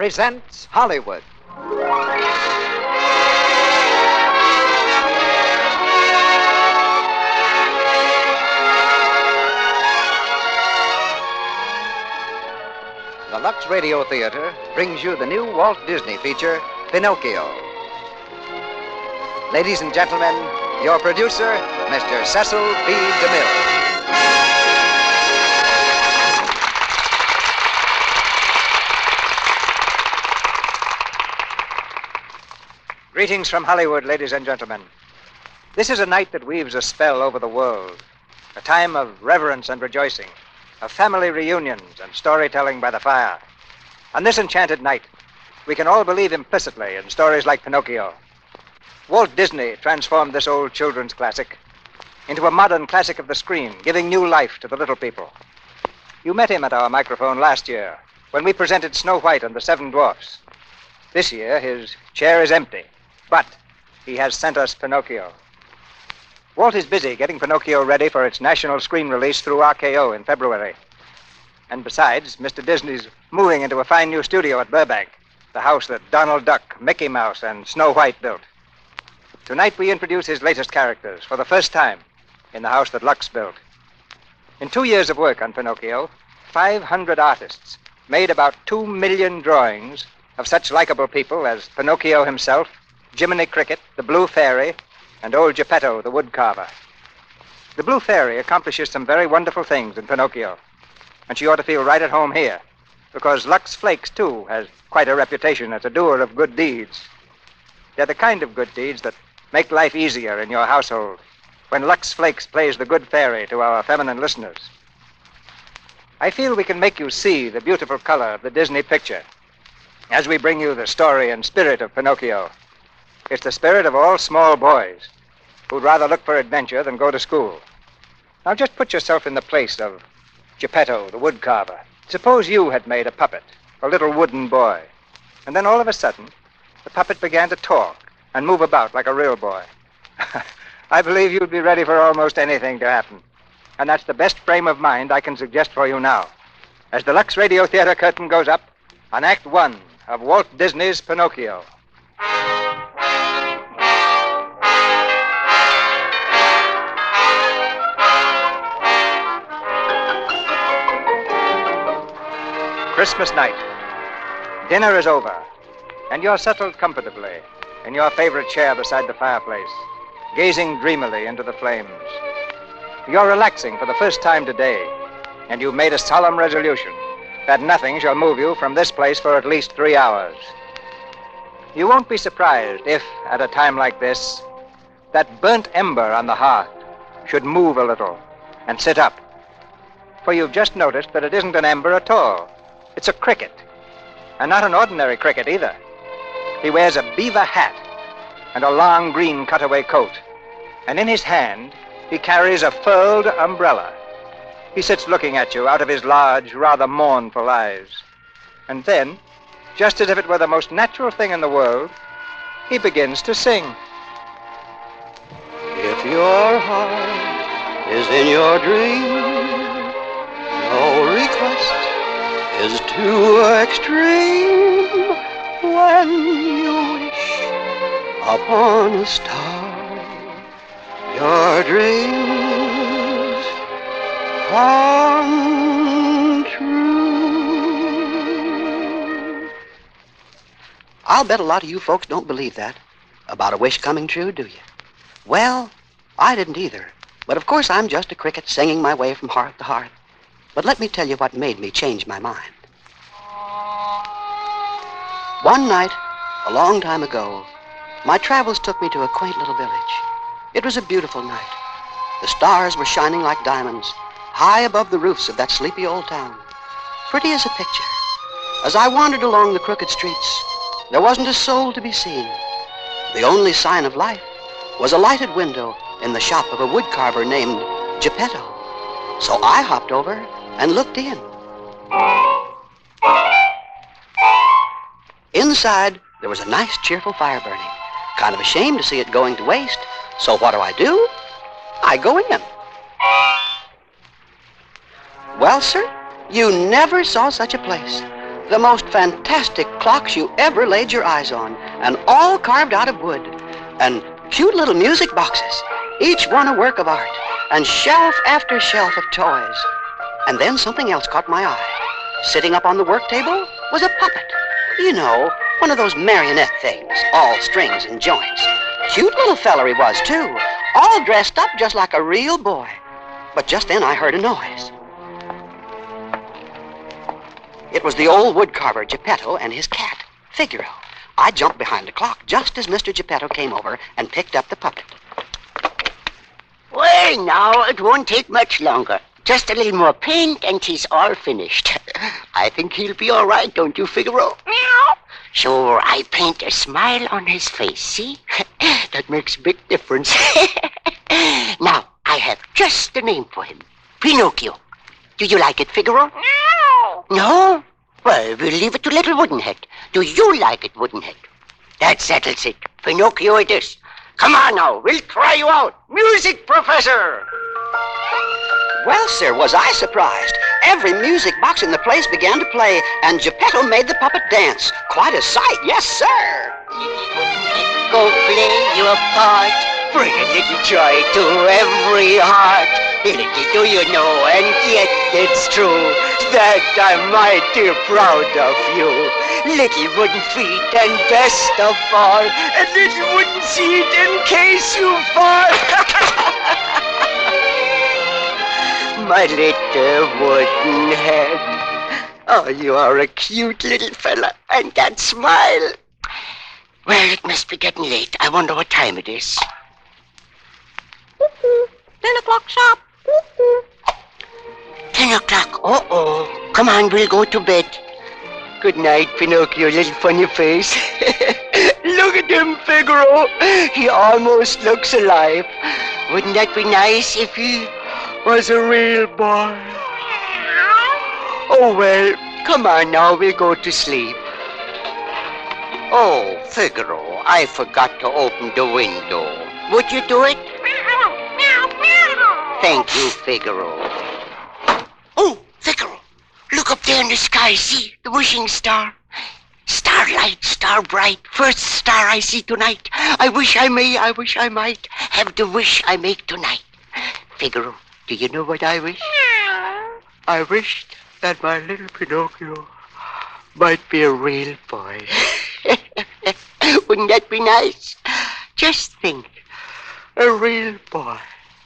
presents Hollywood. The Lux Radio Theater brings you the new Walt Disney feature, Pinocchio. Ladies and gentlemen, your producer, Mr. Cecil B. DeMille. Greetings from Hollywood, ladies and gentlemen. This is a night that weaves a spell over the world, a time of reverence and rejoicing, of family reunions and storytelling by the fire. On this enchanted night, we can all believe implicitly in stories like Pinocchio. Walt Disney transformed this old children's classic into a modern classic of the screen, giving new life to the little people. You met him at our microphone last year when we presented Snow White and the Seven Dwarfs. This year, his chair is empty, but he has sent us Pinocchio. Walt is busy getting Pinocchio ready for its national screen release through RKO in February. And besides, Mr. Disney's moving into a fine new studio at Burbank, the house that Donald Duck, Mickey Mouse, and Snow White built. Tonight we introduce his latest characters for the first time in the house that Lux built. In 2 years of work on Pinocchio, 500 artists made about 2 million drawings of such likable people as Pinocchio himself, Jiminy Cricket, the Blue Fairy, and old Geppetto, the woodcarver. The Blue Fairy accomplishes some very wonderful things in Pinocchio, and she ought to feel right at home here, because Lux Flakes, too, has quite a reputation as a doer of good deeds. They're the kind of good deeds that make life easier in your household when Lux Flakes plays the good fairy to our feminine listeners. I feel we can make you see the beautiful color of the Disney picture as we bring you the story and spirit of Pinocchio. It's the spirit of all small boys who'd rather look for adventure than go to school. Now just put yourself in the place of Geppetto, the woodcarver. Suppose you had made a puppet, a little wooden boy, and then all of a sudden, the puppet began to talk and move about like a real boy. I believe you'd be ready for almost anything to happen. And that's the best frame of mind I can suggest for you now, as the Lux Radio Theater curtain goes up on Act 1 of Walt Disney's Pinocchio. Christmas night. Dinner is over, and you're settled comfortably in your favorite chair beside the fireplace, gazing dreamily into the flames. You're relaxing for the first time today, and you've made a solemn resolution that nothing shall move you from this place for at least 3 hours. You won't be surprised if, at a time like this, that burnt ember on the hearth should move a little and sit up. For you've just noticed that it isn't an ember at all. It's a cricket, and not an ordinary cricket either. He wears a beaver hat and a long green cutaway coat, and in his hand he carries a furled umbrella. He sits looking at you out of his large, rather mournful eyes. And then, just as if it were the most natural thing in the world, he begins to sing. If your heart is in your dream, no request is too extreme. When you wish upon a star, your dreams come true. I'll bet a lot of you folks don't believe that about a wish coming true, do you? Well, I didn't either. But of course I'm just a cricket singing my way from hearth to hearth. But let me tell you what made me change my mind. One night, a long time ago, my travels took me to a quaint little village. It was a beautiful night. The stars were shining like diamonds, high above the roofs of that sleepy old town. Pretty as a picture. As I wandered along the crooked streets, there wasn't a soul to be seen. The only sign of life was a lighted window in the shop of a woodcarver named Geppetto. So I hopped over and looked in. Inside, there was a nice, cheerful fire burning. Kind of ashamed to see it going to waste. So what do? I go in. Well, sir, you never saw such a place. The most fantastic clocks you ever laid your eyes on, and all carved out of wood. And cute little music boxes, each one a work of art, and shelf after shelf of toys. And then something else caught my eye. Sitting up on the work table was a puppet. You know, one of those marionette things, all strings and joints. Cute little feller he was, too, all dressed up just like a real boy. But just then I heard a noise. It was the old woodcarver, Geppetto, and his cat, Figaro. I jumped behind the clock just as Mr. Geppetto came over and picked up the puppet. Well, now, it won't take much longer. Just a little more paint and he's all finished. I think he'll be all right, don't you, Figaro? Meow. Sure, I paint a smile on his face, see? That makes a big difference. Now, I have just the name for him. Pinocchio. Do you like it, Figaro? No. No? Well, we'll leave it to Little Woodenhead. Do you like it, Woodenhead? That settles it. Pinocchio it is. Come on now, we'll try you out. Music professor! Well, sir, was I surprised. Every music box in the place began to play, and Geppetto made the puppet dance. Quite a sight, yes, sir. Go play your part. Bring a little joy to every heart. Little do you know, and yet it's true, that I'm mighty proud of you. Little wooden feet, and best of all, a little wooden seat in case you fall. My little wooden head. Oh, you are a cute little fella, and that smile. Well, it must be getting late. I wonder what time it is. 10 o'clock sharp. 10 o'clock. Uh-oh. Come on, we'll go to bed. Good night, Pinocchio, little funny face. Look at him, Figaro. He almost looks alive. Wouldn't that be nice if he was a real boy? Oh, well, come on now, we'll go to sleep. Oh, Figaro, I forgot to open the window. Would you do it? Thank you, Figaro. Oh, Figaro, look up there in the sky, see? The wishing star. Starlight, star bright, first star I see tonight. I wish I might have the wish I make tonight. Figaro, do you know what I wish? I wished that my little Pinocchio might be a real boy. Wouldn't that be nice? Just think, a real boy.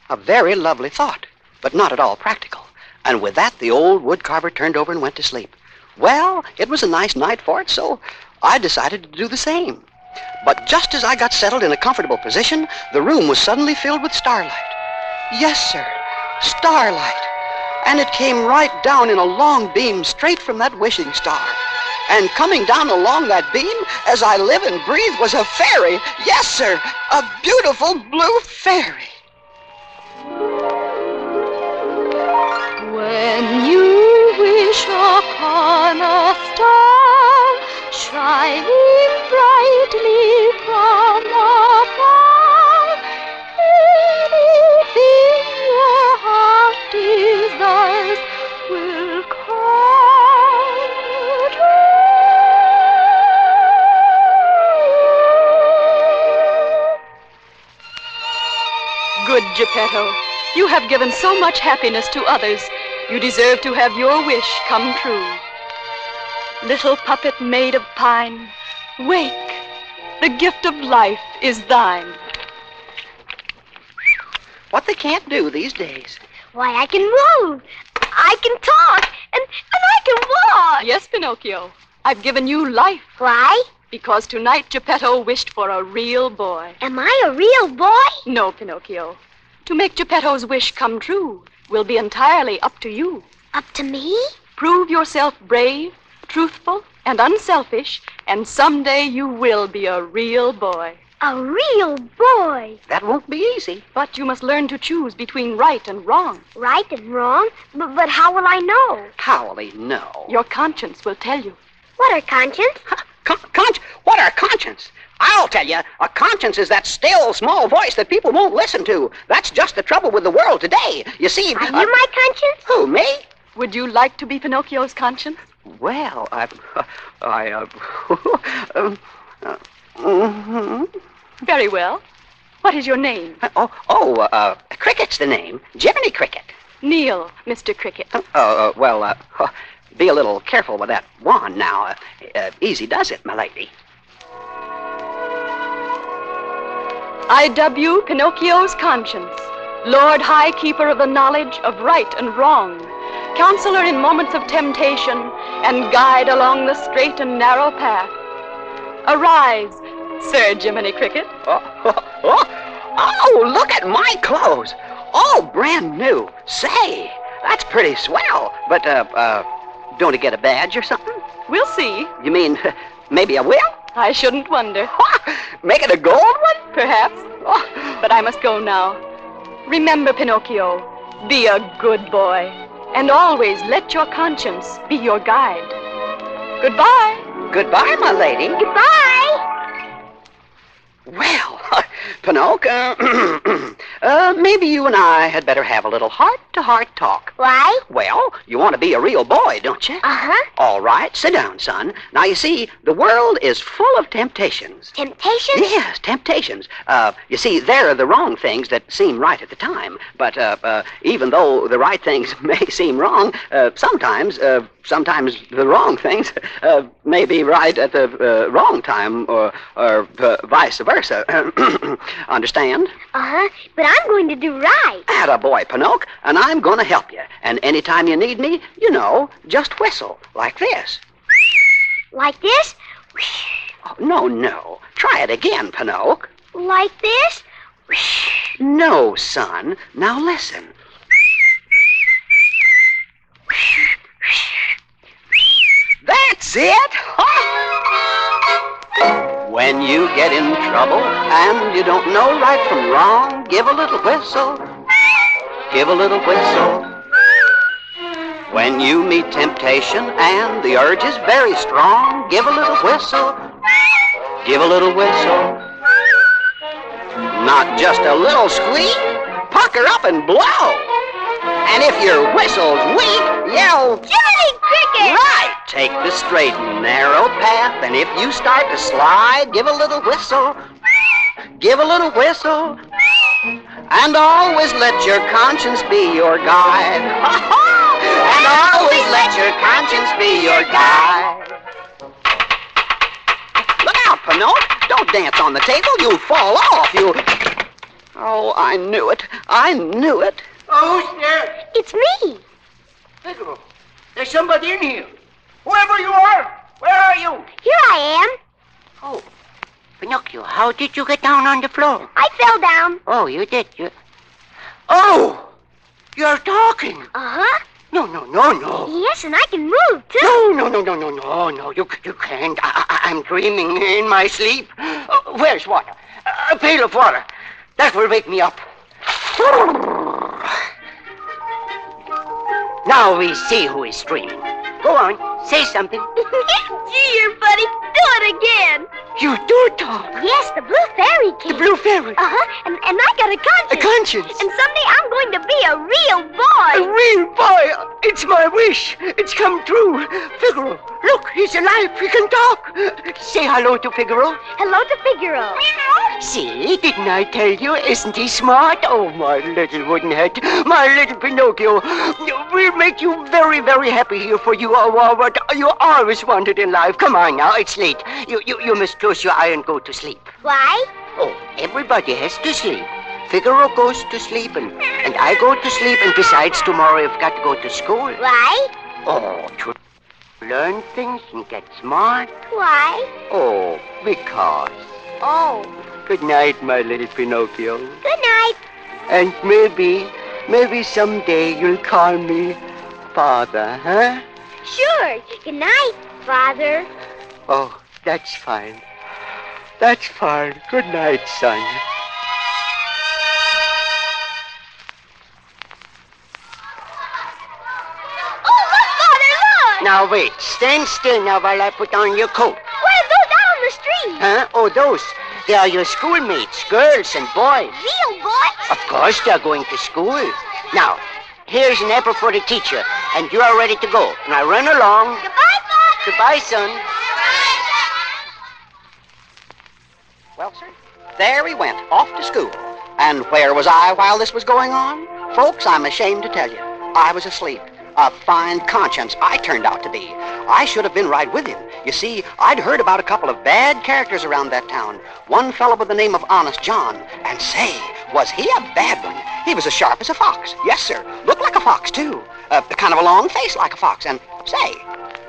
A very lovely thought, but not at all practical. And with that, the old woodcarver turned over and went to sleep. Well, it was a nice night for it, so I decided to do the same. But just as I got settled in a comfortable position, the room was suddenly filled with starlight. Yes, sir, starlight. And it came right down in a long beam straight from that wishing star. And coming down along that beam, as I live and breathe, was a fairy. Yes, sir, a beautiful blue fairy. When you wish upon a star shining brightly from above, anything your heart desires will come true. Good Geppetto, you have given so much happiness to others. You deserve to have your wish come true. Little puppet made of pine, wake, the gift of life is thine. What they can't do these days. Why, I can move, I can talk, and I can walk. Yes, Pinocchio, I've given you life. Why? Because tonight Geppetto wished for a real boy. Am I a real boy? No, Pinocchio. To make Geppetto's wish come true will be entirely up to you. Up to me? Prove yourself brave, truthful, and unselfish, and someday you will be a real boy. A real boy? That won't be easy. But you must learn to choose between right and wrong. Right and wrong? But how will I know? How will he know? Your conscience will tell you. What are conscience? What are conscience? I'll tell you, a conscience is that still, small voice that people won't listen to. That's just the trouble with the world today. You see... Are you my conscience? Who, me? Would you like to be Pinocchio's conscience? Well, Very well. What is your name? Cricket's the name. Jiminy Cricket. Neil, Mr. Cricket. Be a little careful with that wand now. Easy does it, my lady. I dub you Pinocchio's conscience, Lord High Keeper of the knowledge of right and wrong, counselor in moments of temptation, and guide along the straight and narrow path. Arise, Sir Jiminy Cricket. Oh, look at my clothes. All brand new. Say, that's pretty swell. But, don't I get a badge or something? We'll see. You mean, maybe I will? I shouldn't wonder. Make it a gold one? Perhaps. But I must go now. Remember, Pinocchio, be a good boy, and always let your conscience be your guide. Goodbye. Goodbye, my lady. Goodbye. Well, Pinocchio, maybe you and I had better have a little heart-to-heart talk. Why? Well, you want to be a real boy, don't you? Uh-huh. All right, sit down, son. Now, you see, the world is full of temptations. Temptations? Yes, temptations. You see, they're the wrong things that seem right at the time. But even though the right things may seem wrong, sometimes the wrong things may be right at the wrong time, or vice versa. Understand? Uh-huh. But I'm going to do right. Attaboy, Pinocchio, and I'm going to help you. And anytime you need me, just whistle like this. Like this? Oh, no. Try it again, Pinocchio. Like this? No, son. Now listen. That's it! When you get in trouble and you don't know right from wrong, give a little whistle. Give a little whistle. When you meet temptation and the urge is very strong, give a little whistle. Give a little whistle. Not just a little squeak. Pucker up and blow. And if your whistle's weak, yell, Jiminy Cricket! Right! Take the straight and narrow path, and if you start to slide, give a little whistle. Give a little whistle. And always let your conscience be your guide. And always let your conscience be your guide. Look out, Pinocchio. Don't dance on the table. You'll fall off. Oh, I knew it. Oh, who's there? It's me. Figaro, there's somebody in here. Whoever you are, where are you? Here I am. Oh, Pinocchio, how did you get down on the floor? I fell down. Oh, you did. Oh, you're talking. Uh-huh. No. Yes, and I can move, too. No, you can't. I'm dreaming in my sleep. Where's water? A pail of water. That will wake me up. Now we see who is dreaming. Go on, say something. Gee, you're funny. Do it again. You do talk. Yes, the blue fairy came. The blue fairy. Uh-huh, and I got a conscience. A conscience. And someday I'm going to be a real boy. A real boy. It's my wish. It's come true. Figaro, look, he's alive. He can talk. Say hello to Figaro. Hello to Figaro. See, didn't I tell you? Isn't he smart? Oh, my little wooden head. My little Pinocchio. We'll make you very, very happy here, for you are what you always wanted in life. Come on now, it's late. You must close your eye and go to sleep. Why? Oh, everybody has to sleep. Figaro goes to sleep, and I go to sleep, and besides, tomorrow I've got to go to school. Why? Oh, to learn things and get smart. Why? Oh, because. Oh. Good night, my little Pinocchio. Good night. And maybe someday you'll call me Father, huh? Sure. Good night, Father. Oh, that's fine. That's fine. Good night, son. Oh, look, Father, look! Now wait. Stand still now while I put on your coat. What are those out on the street? Huh? Oh, those. They are your schoolmates, girls and boys. Real boys? Of course they're going to school. Now, here's an apple for the teacher, and you are ready to go. Now run along. Goodbye, Goodbye, son. Well, sir, there we went, off to school. And where was I while this was going on? Folks, I'm ashamed to tell you, I was asleep. A fine conscience I turned out to be. I should have been right with him. You see, I'd heard about a couple of bad characters around that town. One fellow by the name of Honest John. And say, was he a bad one? He was as sharp as a fox. Yes, sir. Looked like a fox, too. Kind of a long face like a fox. And say,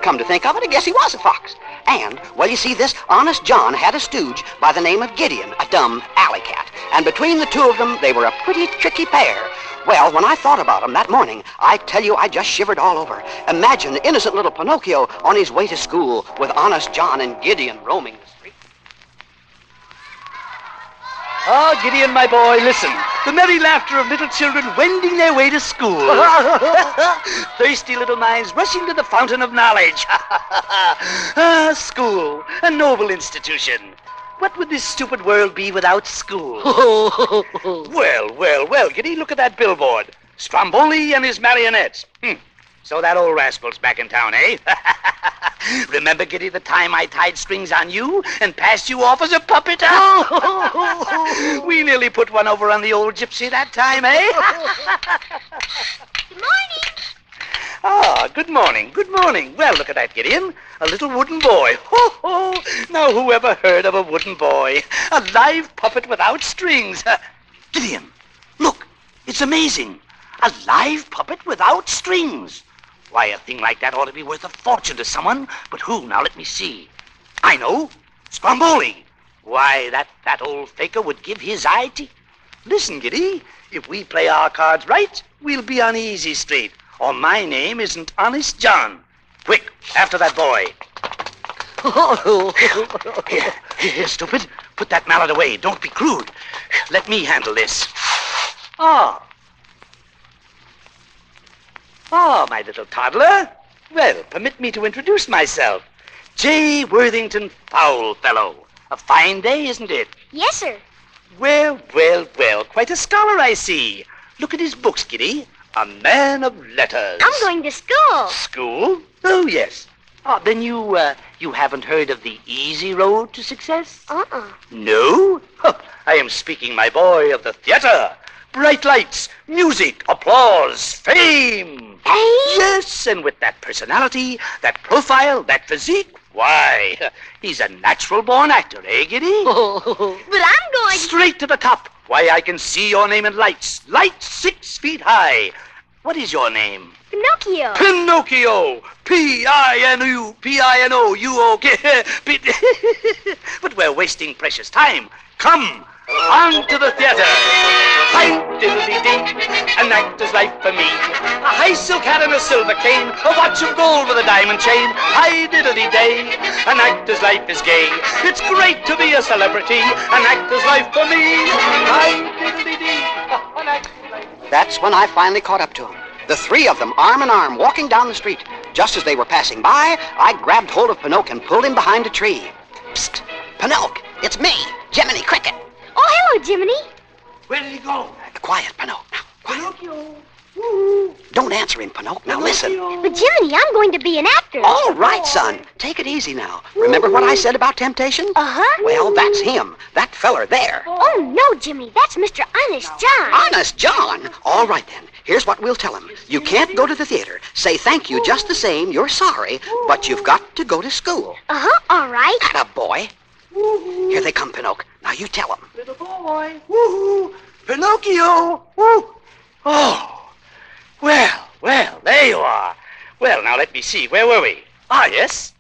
come to think of it, I guess he was a fox. And, well, you see, this Honest John had a stooge by the name of Gideon, a dumb alley cat. And between the two of them, they were a pretty tricky pair. Well, when I thought about them that morning, I tell you, I just shivered all over. Imagine innocent little Pinocchio on his way to school with Honest John and Gideon roaming the street. Ah, Gideon, my boy, listen. The merry laughter of little children wending their way to school. Thirsty little minds rushing to the fountain of knowledge. Ah, school, a noble institution. What would this stupid world be without school? Well, Giddy, look at that billboard. Stromboli and his marionettes. So that old rascal's back in town, eh? Remember, Giddy, the time I tied strings on you and passed you off as a puppet? We nearly put one over on the old gypsy that time, eh? Good morning. Ah, good morning, good morning. Well, look at that, Gideon. A little wooden boy. Ho! Now, who ever heard of a wooden boy? A live puppet without strings. Gideon, look, it's amazing. A live puppet without strings. Why, a thing like that ought to be worth a fortune to someone. But who? Now, let me see. I know. Stromboli. Why, that fat old faker would give his eye to... Listen, Giddy, if we play our cards right, we'll be on easy street. Or my name isn't Honest John. Quick, after that boy. Here, stupid. Put that mallet away. Don't be crude. Let me handle this. Ah, my little toddler. Well, permit me to introduce myself. J. Worthington Foulfellow. A fine day, isn't it? Yes, sir. Well. Quite a scholar, I see. Look at his books, Giddy. A man of letters. I'm going to school. School? Oh, yes. Oh, then you haven't heard of the easy road to success? No? I am speaking, my boy, of the theater. Bright lights, music, applause, fame. Yes, and with that personality, that profile, that physique, why, he's a natural-born actor, eh, Giddy? But I'm going... Straight to the top. Why, I can see your name in lights. Lights 6 feet high. What is your name? Pinocchio. Pinocchio. P-I-N-O-U-O-K. But we're wasting precious time. Come, on to the theater. Hi-diddly-dee, an actor's life for me. A high silk hat and a silver cane, a watch of gold with a diamond chain. Hi-diddly-day, an actor's life is gay. It's great to be a celebrity, an actor's life for me. Hi-diddly-dee, an actor's life. That's when I finally caught up to them. The three of them, arm in arm, walking down the street. Just as they were passing by, I grabbed hold of Pinocchio and pulled him behind a tree. Psst! Pinocchio, it's me, Jiminy Cricket. Oh, hello, Jiminy. Where did he go? Quiet, Pinocchio. Now, quiet. Pinocchio. Don't answer him, Pinocchio. Now listen. But, Jiminy, I'm going to be an actor. All right, son. Take it easy now. Remember what I said about temptation? Uh-huh. Well, that's him. That feller there. Oh, no, Jiminy. That's Mr. Honest John. Honest John? All right, then. Here's what we'll tell him. You can't go to the theater. Say thank you just the same. You're sorry, but you've got to go to school. Uh-huh, all right. Atta boy. Here they come, Pinocchio. Now you tell them. Little boy. Woo-hoo. Pinocchio. Woo. Oh. Well, there you are. Well, now let me see. Where were we? Ah, yes.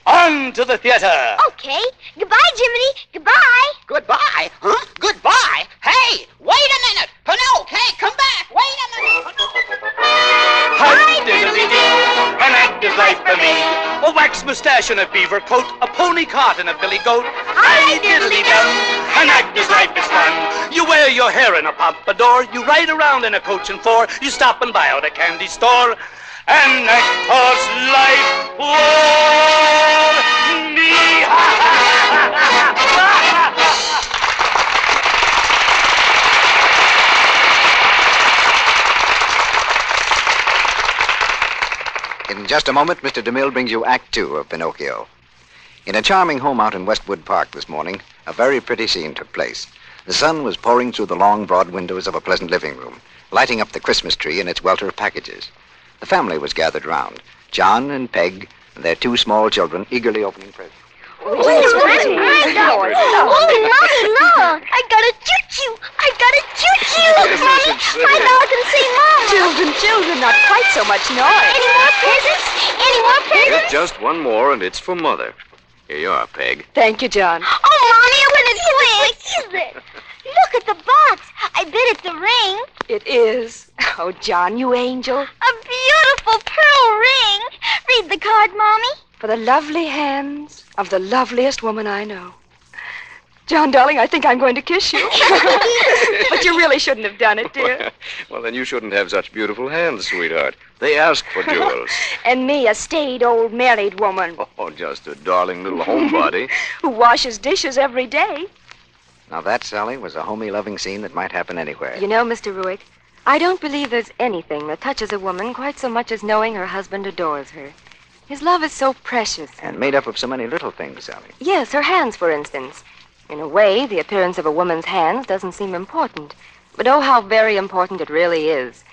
On to the theater. Okay. Goodbye, Jiminy. Goodbye. Goodbye? Huh? Goodbye? Hey, wait a minute. Pinocchio, hey, come back. Wait a minute. Hi-diddly-dee, an actor's life for me. A wax mustache and a beaver coat, a pony cart and a billy goat. Hi-diddly-dum, an actor's life is fun. You wear your hair in a pompadour, you ride around in a coach and four, you stop and buy out a candy store. An actor's life for me. In just a moment, Mr. DeMille brings you Act Two of Pinocchio. In a charming home out in Westwood Park this morning, a very pretty scene took place. The sun was pouring through the long, broad windows of a pleasant living room, lighting up the Christmas tree in its welter of packages. The family was gathered round, John and Peg, and their 2 small children eagerly opening presents. Oh, Mommy, look! I got a choo-choo! I got a choo-choo! Mommy, my dog can say Mama! Children, not quite so much noise. Any more presents? Any more presents? Get just one more, and it's for Mother. Here you are, Peg. Thank you, John. Oh, Mommy, what is it? Look at the box. I bet it's a ring. It is. Oh, John, you angel. A beautiful pearl ring. Read the card, Mommy. For the lovely hands of the loveliest woman I know. John, darling, I think I'm going to kiss you. But you really shouldn't have done it, dear. Well, then you shouldn't have such beautiful hands, sweetheart. They ask for jewels. And me, a staid old married woman. Oh, just a darling little homebody. Who washes dishes every day. Now that, Sally, was a homey, loving scene that might happen anywhere. You know, Mr. Ruick, I don't believe there's anything that touches a woman quite so much as knowing her husband adores her. His love is so precious. And made up of so many little things, Sally. Yes, her hands, for instance. In a way, the appearance of a woman's hands doesn't seem important. But oh, how very important it really is.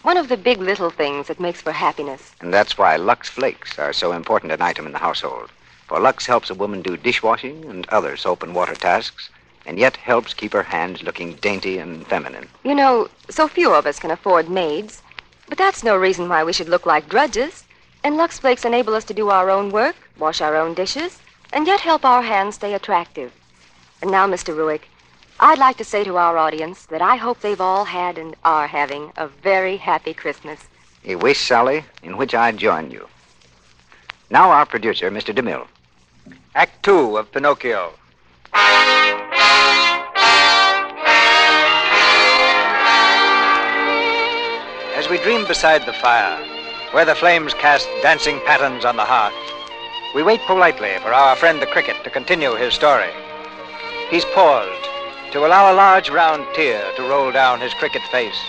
One of the big little things that makes for happiness. And that's why Lux Flakes are so important an item in the household. For Lux helps a woman do dishwashing and other soap and water tasks, and yet helps keep her hands looking dainty and feminine. You know, so few of us can afford maids. But that's no reason why we should look like drudges. And Lux Flakes enable us to do our own work, wash our own dishes, and yet help our hands stay attractive. And now, Mr. Ruick, I'd like to say to our audience that I hope they've all had and are having a very happy Christmas. A wish, Sally, in which I join you. Now our producer, Mr. DeMille. Act Two of Pinocchio. As we dream beside the fire, where the flames cast dancing patterns on the hearth, we wait politely for our friend the cricket to continue his story. He's paused to allow a large round tear to roll down his cricket face.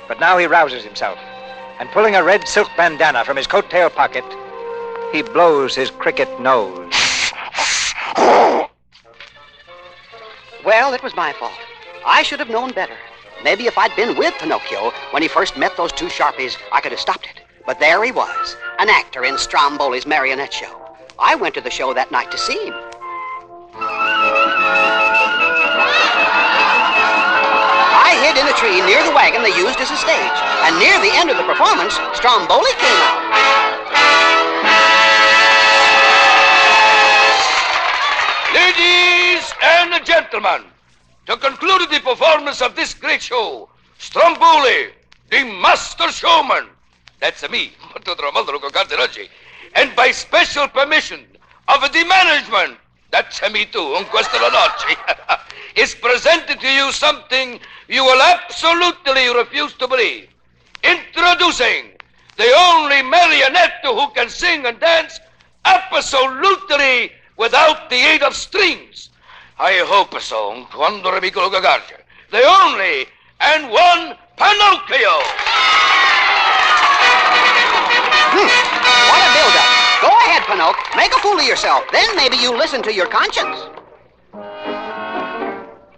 But now he rouses himself, and pulling a red silk bandana from his coat-tail pocket, he blows his cricket nose. Well, it was my fault. I should have known better. Maybe if I'd been with Pinocchio when he first met those 2 Sharpies, I could have stopped it. But there he was, an actor in Stromboli's marionette show. I went to the show that night to see him. I hid in a tree near the wagon they used as a stage. And near the end of the performance, Stromboli came out. Ladies and gentlemen, to conclude the performance of this great show, Stromboli, the master showman, that's me, and by special permission of the management, that's me too, is presented to you something you will absolutely refuse to believe. Introducing the only marionette who can sing and dance absolutely without the aid of strings. I hope so. The only and one Pinocchio. What a build-up. Go ahead, Pinocchio. Make a fool of yourself. Then maybe you'll listen to your conscience.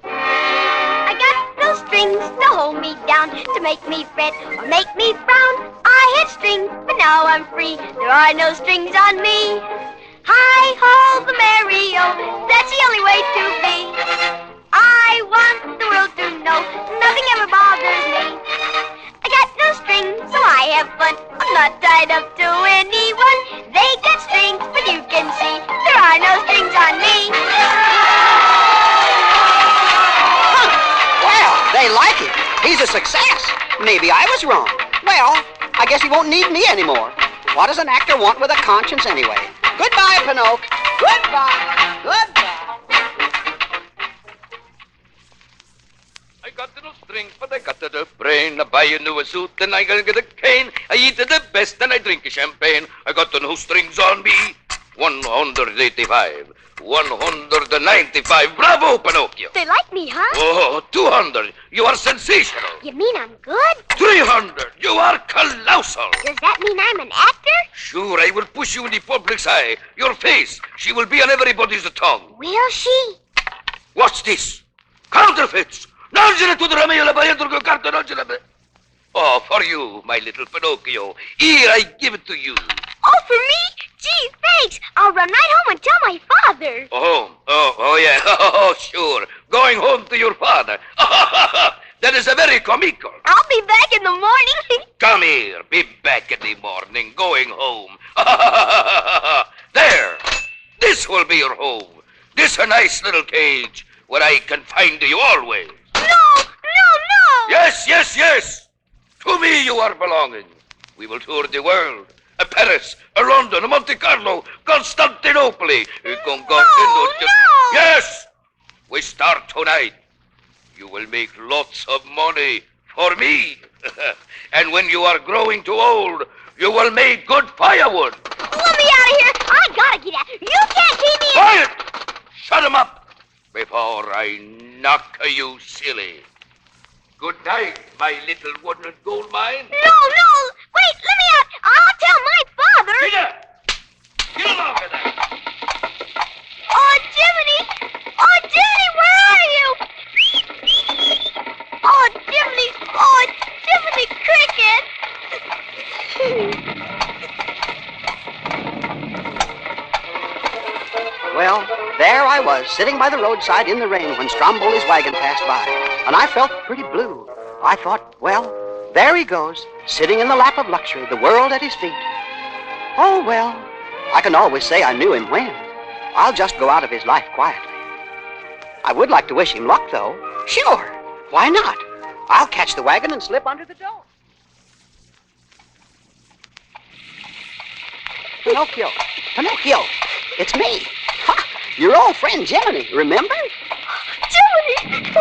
I got no strings to hold me down, to make me fret or make me frown. I had strings, but now I'm free. There are no strings on me. Hi-ho, the merry-o, that's the only way to be. I want the world to know nothing ever bothers me. I got no strings, so I have fun. I'm not tied up to anyone. They got strings, but you can see there are no strings on me. Huh. Well, they like him. He's a success. Maybe I was wrong. Well, I guess he won't need me anymore. What does an actor want with a conscience anyway? Goodbye, Pinocchio. Goodbye. Goodbye. I got no strings, but I got the brain. I buy a new suit, and I gotta get a cane. I eat the best, and I drink champagne. I got no strings on me. 185. 195. Bravo, Pinocchio. They like me, huh? Oh, 200. You are sensational. You mean I'm good? 300. You are colossal. Does that mean I'm an actor? Sure, I will push you in the public's eye. Your face, she will be on everybody's tongue. Will she? What's this? Counterfeits. Non ce ne tu della mia la baietro che carta non ce la be. Oh, for you, my little Pinocchio. Here, I give it to you. Oh, for me? Gee, thanks. I'll run right home and tell my father. Oh, yeah. Oh, sure. Going home to your father. That is a very comical. I'll be back in the morning. Come here. Be back in the morning. Going home. There. This will be your home. This a nice little cage where I can find you always. No. Yes. To me you are belonging. We will tour the world. Paris, London, Monte Carlo, Constantinople. No. Yes. We start tonight. You will make lots of money for me. And when you are growing too old, you will make good firewood. Let me out of here. I gotta get out. You can't keep me in. Quiet! Shut him up before I knock you silly. Good night, my little wooden and gold mine. No. Wait, let me out. I'll tell my father. Peter! Get along with that. Oh, Jiminy, where are you? Oh, Jiminy Cricket. Well, there I was, sitting by the roadside in the rain when Stromboli's wagon passed by, and I felt pretty blue. I thought, well, there he goes, sitting in the lap of luxury, the world at his feet. Oh, well, I can always say I knew him when. I'll just go out of his life quietly. I would like to wish him luck, though. Sure, why not? I'll catch the wagon and slip under the door. Pinocchio, it's me. Ha, your old friend Jiminy, remember? Jiminy!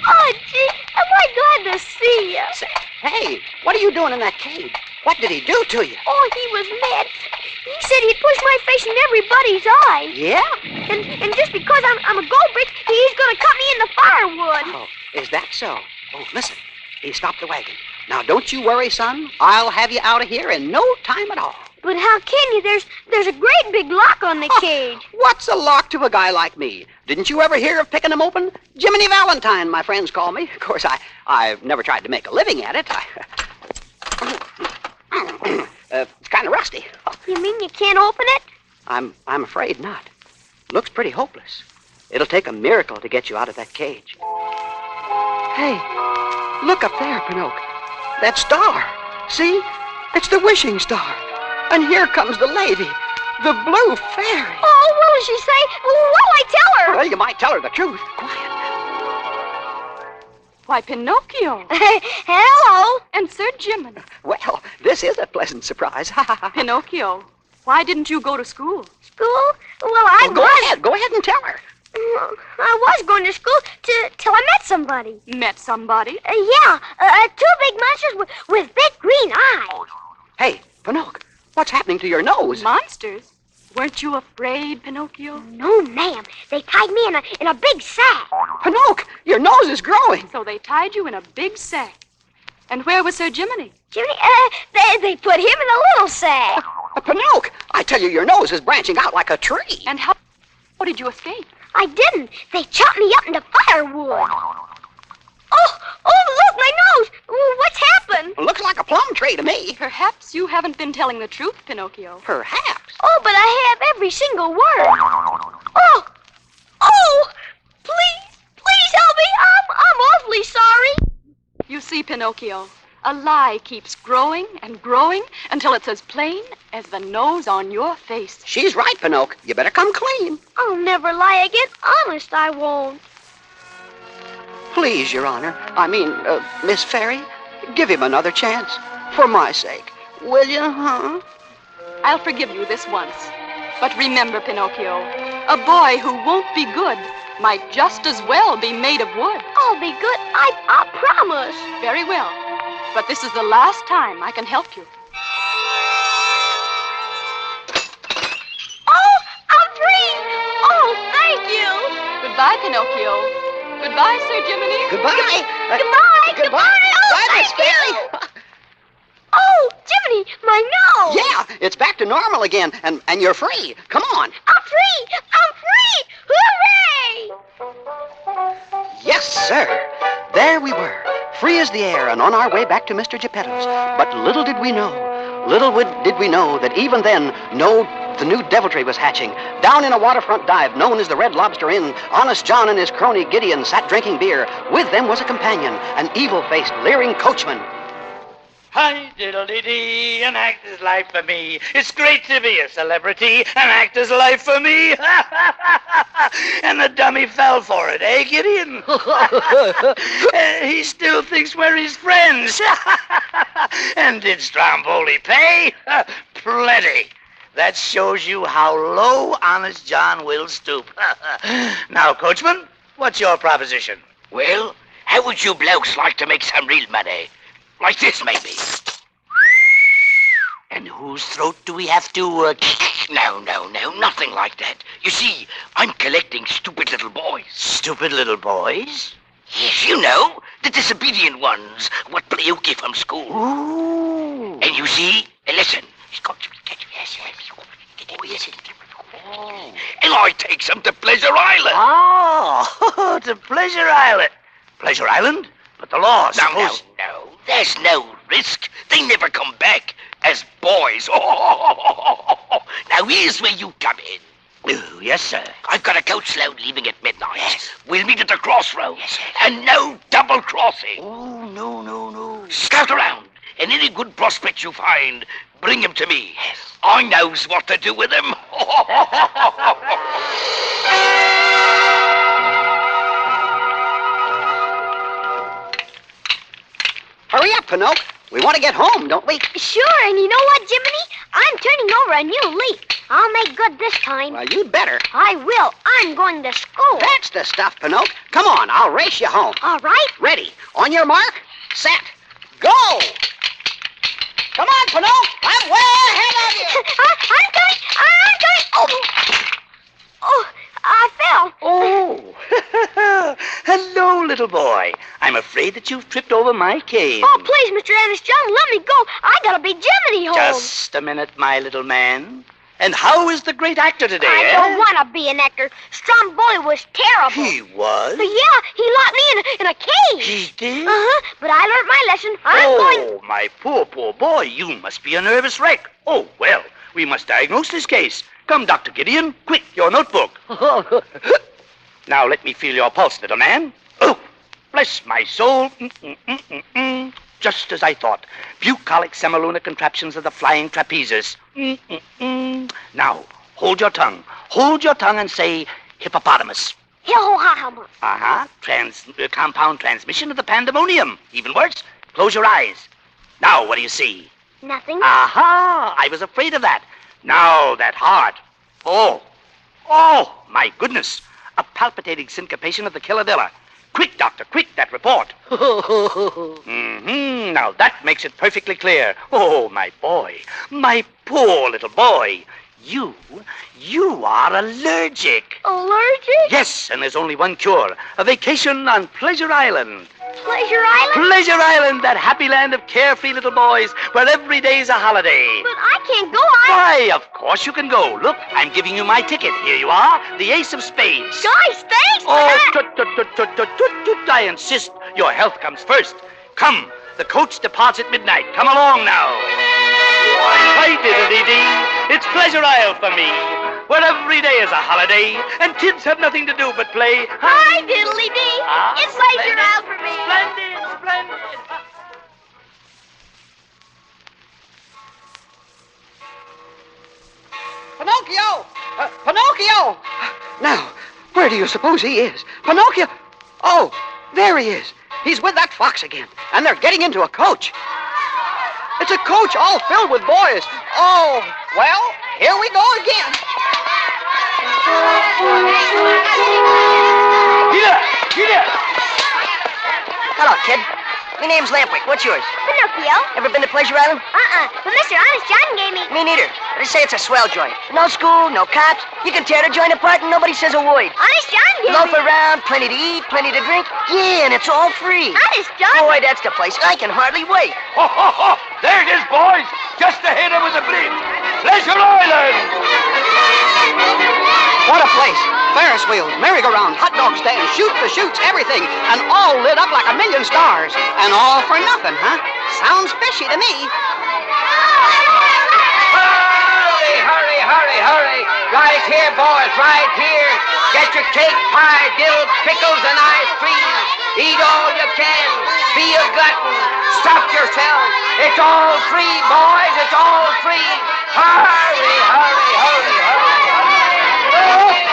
Oh, gee, am I glad to see you. Say, hey, what are you doing in that cage? What did he do to you? Oh, he was mad. He said he'd push my face in everybody's eye. Yeah? And just because I'm a gold brick, he's gonna cut me in the firewood. Oh, is that so? Oh, listen, he stopped the wagon. Now, don't you worry, son. I'll have you out of here in no time at all. But how can you? There's a great big lock on the cage. What's a lock to a guy like me? Didn't you ever hear of picking them open? Jiminy Valentine, my friends call me. Of course, I've never tried to make a living at it. It's kind of rusty. You mean you can't open it? I'm afraid not. Looks pretty hopeless. It'll take a miracle to get you out of that cage. Hey, look up there, Pinocchio. That star. See? It's the wishing star. And here comes the lady, the blue fairy. Oh, what will she say? What'll I tell her? Well, you might tell her the truth. Quiet. Why, Pinocchio. Hello. And Sir Jiminy. Well, this is a pleasant surprise. Pinocchio, why didn't you go to school? School? Well, Go ahead and tell her. I was going to school till I met somebody. Met somebody? Yeah, two big monsters with big green eyes. Hey, Pinocchio, what's happening to your nose? Monsters? Weren't you afraid, Pinocchio? No, ma'am. They tied me in a big sack. Pinocchio, your nose is growing. So they tied you in a big sack. And where was Sir Jiminy? Jiminy, they put him in a little sack. Pinocchio, I tell you, your nose is branching out like a tree. And how did you escape? I didn't. They chopped me up into firewood. Oh, look, my nose. What's happened? Looks like a plum tree to me. Perhaps you haven't been telling the truth, Pinocchio. Perhaps. Oh, but I have every single word. Oh, please help me. I'm awfully sorry. You see, Pinocchio, a lie keeps growing and growing until it's as plain as the nose on your face. She's right, Pinocchio. You better come clean. I'll never lie again. Honest, I won't. Please, Your Honor. Miss Fairy, give him another chance. For my sake. Will you, huh? I'll forgive you this once. But remember, Pinocchio, a boy who won't be good might just as well be made of wood. I'll be good. I promise. Very well. But this is the last time I can help you. Oh, I'm free. Oh, Goodbye, Pinocchio. Goodbye, Sir Jiminy. Goodbye. Goodbye. Goodbye. Oh, Bye, thank Miss Fairy. Oh, Jiminy, my nose. Yeah, it's back to normal again, and you're free. Come on. I'm free. I'm free. Hooray! Yes, sir. There we were, free as the air and on our way back to Mr. Geppetto's. But little did we know that even then, the new deviltry was hatching. Down in a waterfront dive known as the Red Lobster Inn, Honest John and his crony Gideon sat drinking beer. With them was a companion, an evil-faced, leering coachman. Hi, diddle-dee-dee, an actor's life for me. It's great to be a celebrity, an actor's life for me. And the dummy fell for it, eh, Gideon? He still thinks we're his friends. And did Stromboli pay? Plenty. That shows you how low Honest John will stoop. Now, coachman, what's your proposition? Well, how would you blokes like to make some real money? Like this, maybe. And whose throat do we have to, No, nothing like that. You see, I'm collecting stupid little boys. Stupid little boys? Yes, you know, the disobedient ones, what play hooky from school. Ooh. And you see, listen. And I take them to Pleasure Island. Oh, to Pleasure Island. Pleasure Island? But the law, No. There's no risk. They never come back as boys. Now, here's where you come in. Oh, yes, sir. I've got a coach load leaving at midnight. Yes. We'll meet at the crossroads. Yes, and no double crossing. Oh, no. Scout around, and any good prospects you find, bring him to me. Yes. I knows what to do with him. Hurry up, Pinocchio. We want to get home, don't we? Sure, and you know what, Jiminy? I'm turning over a new leaf. I'll make good this time. Well, you'd better. I will. I'm going to school. That's the stuff, Pinocchio. Come on, I'll race you home. All right. Ready. On your mark, set, go! Come on, Pinocchio. I'm way ahead of you. I'm coming. Oh, I fell. Oh, hello, little boy. I'm afraid that you've tripped over my cane. Oh, please, Mr. Honest John, let me go. I got a big Jiminy home. Just a minute, my little man. And how is the great actor today, I don't want to be an actor. Stromboli was terrible. He was? But yeah, he locked me in a cage. He did? Uh-huh, but I learned my lesson. I'm going... My poor boy. You must be a nervous wreck. Oh, well, we must diagnose this case. Come, Dr. Gideon, quick, your notebook. Now, let me feel your pulse, little man. Oh, bless my soul. Just as I thought. Bucolic semilunar contraptions of the flying trapezes. Now, hold your tongue. Hold your tongue and say hippopotamus. Hippopotamus. Compound transmission of the pandemonium. Even worse, close your eyes. Now, what do you see? Nothing. Aha! I was afraid of that. Now, that heart. Oh, my goodness. A palpitating syncopation of the killadilla. Quick, doctor, quick, that report. Now, that makes it perfectly clear. Oh, my boy, my poor little boy. You are allergic. Allergic? Yes, and there's only one cure. A vacation on Pleasure Island. Pleasure Island? Pleasure Island, that happy land of carefree little boys where every day's a holiday. But I can't go. Why, of course you can go. Look, I'm giving you my ticket. Here you are, the ace of spades. Guys, thanks for Oh, that. tut, I insist. Your health comes first. Come, the coach departs at midnight. Come along now. Hi, diddle-dee-dee. It's Pleasure Isle for me, where every day is a holiday, and kids have nothing to do but play. Hi, diddly-dee. It's Pleasure Isle for me. Splendid. Pinocchio! Pinocchio! Now, where do you suppose he is? Pinocchio! Oh, there he is. He's with that fox again, and they're getting into a coach. It's a coach all filled with boys. Oh, well, here we go again. Here! Hello, kid. My name's Lampwick. What's yours? Pinocchio. Ever been to Pleasure Island? But Mr. Honest John gave me... Me neither. They say it's a swell joint. No school, no cops. You can tear the joint apart and nobody says a word. Honest John gave Loaf me... around, plenty to eat, plenty to drink. Yeah, and it's all free. Honest John... Boy, that's the place. I can hardly wait. Ho, ho, ho! There it is, boys! Just ahead over the bridge. Pleasure Island! What a place. Ferris wheels, merry-go-round, hot dog stand, shoot the chutes, everything. And all lit up like a million stars. And all for nothing, huh? Sounds fishy to me. Hurry, hurry, hurry, hurry. Right here, boys, right here. Get your cake, pie, dill, pickles, and ice cream. Eat all you can. Be a glutton. Stuff yourself. It's all free, boys. It's all free. Hurry, hurry, hurry, hurry.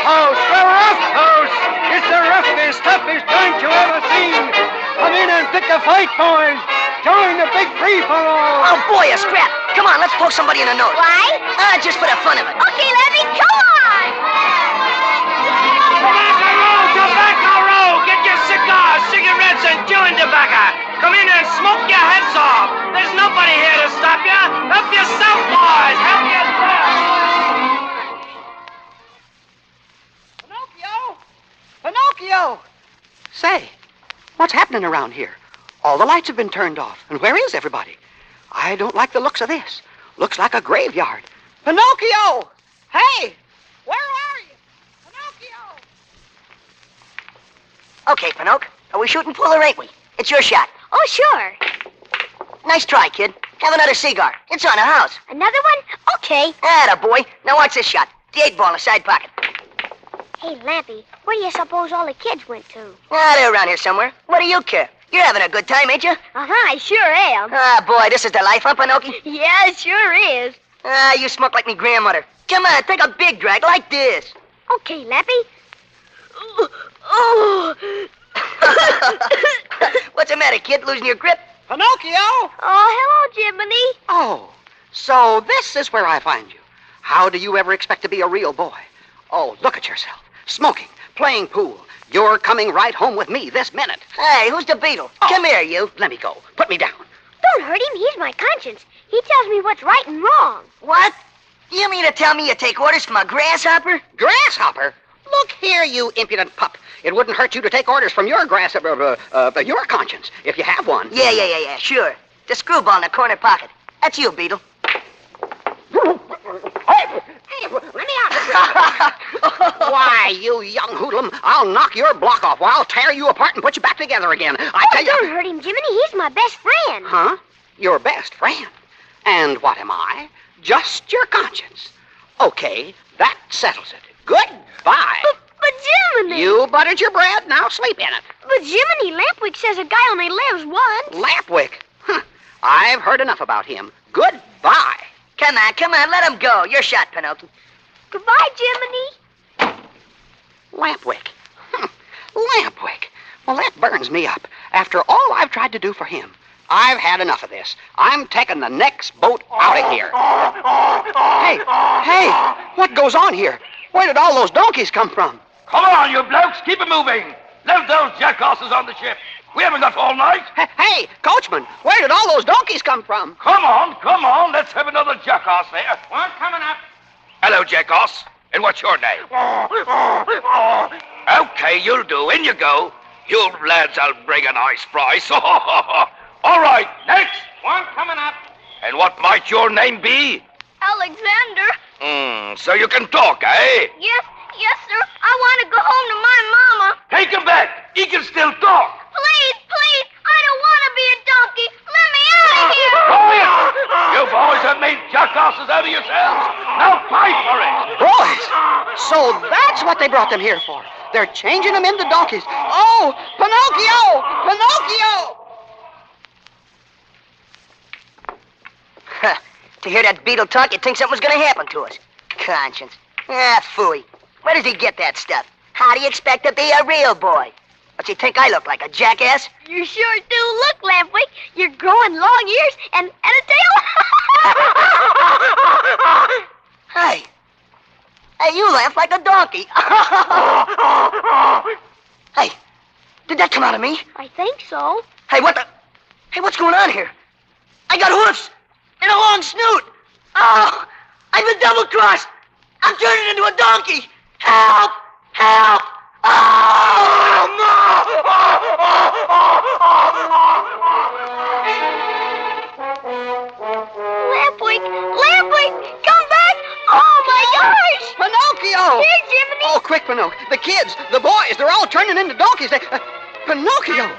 House, the rough house! It's the roughest, toughest joint you ever seen! Come in and pick a fight, boys! Join the big free-for-all! Oh, boy, a scrap. Come on, let's poke somebody in the nose. Why? Just for the fun of it. Okay, Levy, come on! Tobacco roll! Get your cigars, cigarettes, and chewing tobacco. Come in and smoke your heads off. There's nobody here to stop you. Help yourself, boys. Help yourself. Pinocchio! Say, what's happening around here? All the lights have been turned off. And where is everybody? I don't like the looks of this. Looks like a graveyard. Pinocchio! Hey! Where are you? Pinocchio! Okay, Pinocchio. Are we shooting full or ain't we? It's your shot. Oh, sure. Nice try, kid. Have another cigar. It's on the house. Another one? Okay. Atta boy. Now watch this shot. The 8-ball in the side pocket. Hey, Lampy, where do you suppose all the kids went to? They're around here somewhere. What do you care? You're having a good time, ain't you? I sure am. Boy, this is the life, huh, Pinocchio? Yeah, it sure is. You smoke like me grandmother. Come on, take a big drag like this. Okay, Lampy. Oh. What's the matter, kid? Losing your grip? Pinocchio! Oh, hello, Jiminy. Oh, so this is where I find you. How do you ever expect to be a real boy? Oh, look at yourself. Smoking, playing pool. You're coming right home with me this minute. Hey, who's the beetle? Oh. Come here, you. Let me go. Put me down. Don't hurt him. He's my conscience. He tells me what's right and wrong. What? You mean to tell me you take orders from a grasshopper? Grasshopper? Look here, you impudent pup. It wouldn't hurt you to take orders from your your conscience, if you have one. Yeah, sure. The screwball in the corner pocket. That's you, Beetle. Hey, let me out. Why, you young hoodlum, I'll knock your block off, or I'll tear you apart and put you back together again. I tell you... Don't hurt him, Jiminy. He's my best friend. Huh? Your best friend? And what am I? Just your conscience. Okay, that settles it. Goodbye. But Jiminy... You buttered your bread, now sleep in it. But Jiminy, Lampwick says a guy only lives once. Lampwick? Huh. I've heard enough about him. Goodbye. Come on, let him go. Your shot, Pinocchio. Goodbye, Jiminy. Lampwick. Lampwick. Well, that burns me up. After all I've tried to do for him, I've had enough of this. I'm taking the next boat out of here. Hey, what goes on here? Where did all those donkeys come from? Come on, you blokes. Keep it moving. Leave those jackasses on the ship. We haven't got all night. Hey, coachman, where did all those donkeys come from? Come on. Let's have another jackass there. One coming up. Hello, jackass. And what's your name? Okay, you'll do. In you go. You lads, I'll bring a nice price. All right, next. One coming up. And what might your name be? Alexander. So you can talk, eh? Yes, sir. I want to go home to my mama. Take him back. He can still talk. Please. I don't want to be a donkey. Let me out of here. Quiet! You boys have made jackasses out of yourselves. Now fight for it. Boys, so that's what they brought them here for. They're changing them into donkeys. Oh, Pinocchio! To hear that beetle talk, you'd think something was going to happen to us. Conscience. Phooey. Where does he get that stuff? How do you expect to be a real boy? What's he think I look like, a jackass? You sure do look, Lampwick. You're growing long ears and a tail. Hey, you laugh like a donkey. Hey, did that come out of me? I think so. Hey, what the... Hey, what's going on here? I got hoofs and a long snoot. Oh, I've been double-crossed. I'm turning into a donkey. Help! Help! Oh, Lamplight, come back! Oh, my gosh! Pinocchio! Here, Jiminy! Oh, quick, Pinocchio. The kids, the boys, they're all turning into donkeys. Pinocchio!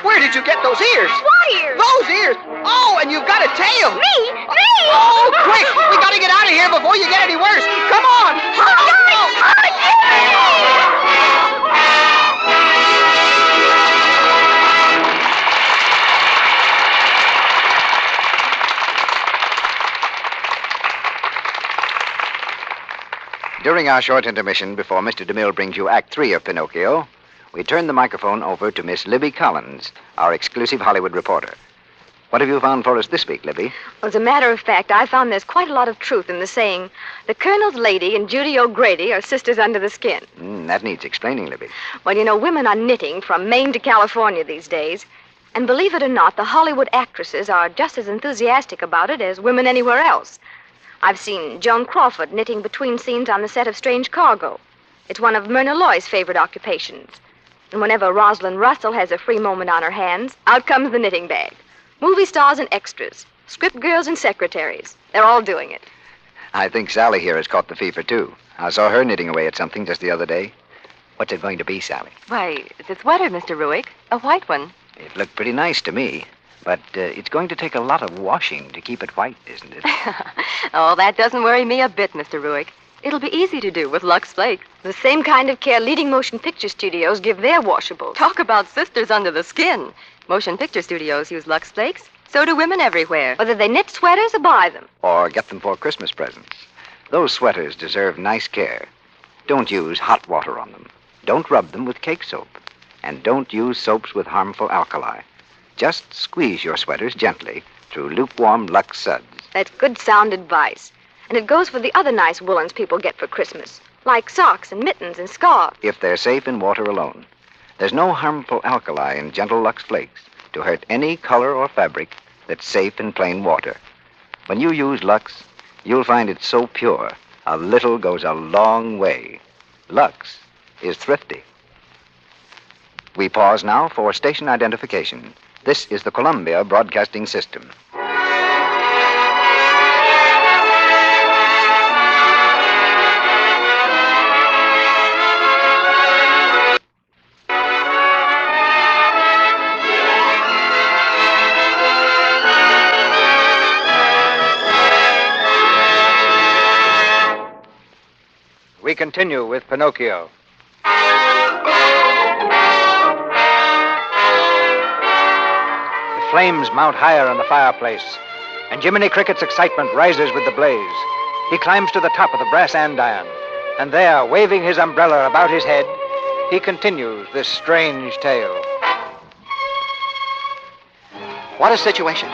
Where did you get those ears? What ears? Those ears! Oh, and you've got a tail! Me? Oh, quick! We gotta get out of here before you get any worse! Come on! During our short intermission before Mr. DeMille brings you Act 3 of Pinocchio, we turn the microphone over to Miss Libby Collins, our exclusive Hollywood reporter. What have you found for us this week, Libby? Well, as a matter of fact, I found there's quite a lot of truth in the saying, the Colonel's lady and Judy O'Grady are sisters under the skin. That needs explaining, Libby. Well, you know, women are knitting from Maine to California these days. And believe it or not, the Hollywood actresses are just as enthusiastic about it as women anywhere else. I've seen Joan Crawford knitting between scenes on the set of Strange Cargo. It's one of Myrna Loy's favorite occupations. And whenever Rosalind Russell has a free moment on her hands, out comes the knitting bag. Movie stars and extras, script girls and secretaries. They're all doing it. I think Sally here has caught the fever, too. I saw her knitting away at something just the other day. What's it going to be, Sally? Why, it's a sweater, Mr. Ruick. A white one. It looked pretty nice to me. But it's going to take a lot of washing to keep it white, isn't it? Oh, that doesn't worry me a bit, Mr. Ruick. It'll be easy to do with Lux Flakes. The same kind of care leading motion picture studios give their washables. Talk about sisters under the skin. Motion picture studios use Lux Flakes. So do women everywhere, whether they knit sweaters or buy them. Or get them for Christmas presents. Those sweaters deserve nice care. Don't use hot water on them. Don't rub them with cake soap. And don't use soaps with harmful alkali. Just squeeze your sweaters gently through lukewarm Lux suds. That's good sound advice. And it goes for the other nice woolens people get for Christmas, like socks and mittens and scarves. If they're safe in water alone. There's no harmful alkali in gentle Lux Flakes to hurt any color or fabric that's safe in plain water. When you use Lux, you'll find it so pure, a little goes a long way. Lux is thrifty. We pause now for station identification. This is the Columbia Broadcasting System. We continue with Pinocchio. Flames mount higher in the fireplace, and Jiminy Cricket's excitement rises with the blaze. He climbs to the top of the brass andiron, and there, waving his umbrella about his head, he continues this strange tale. What a situation.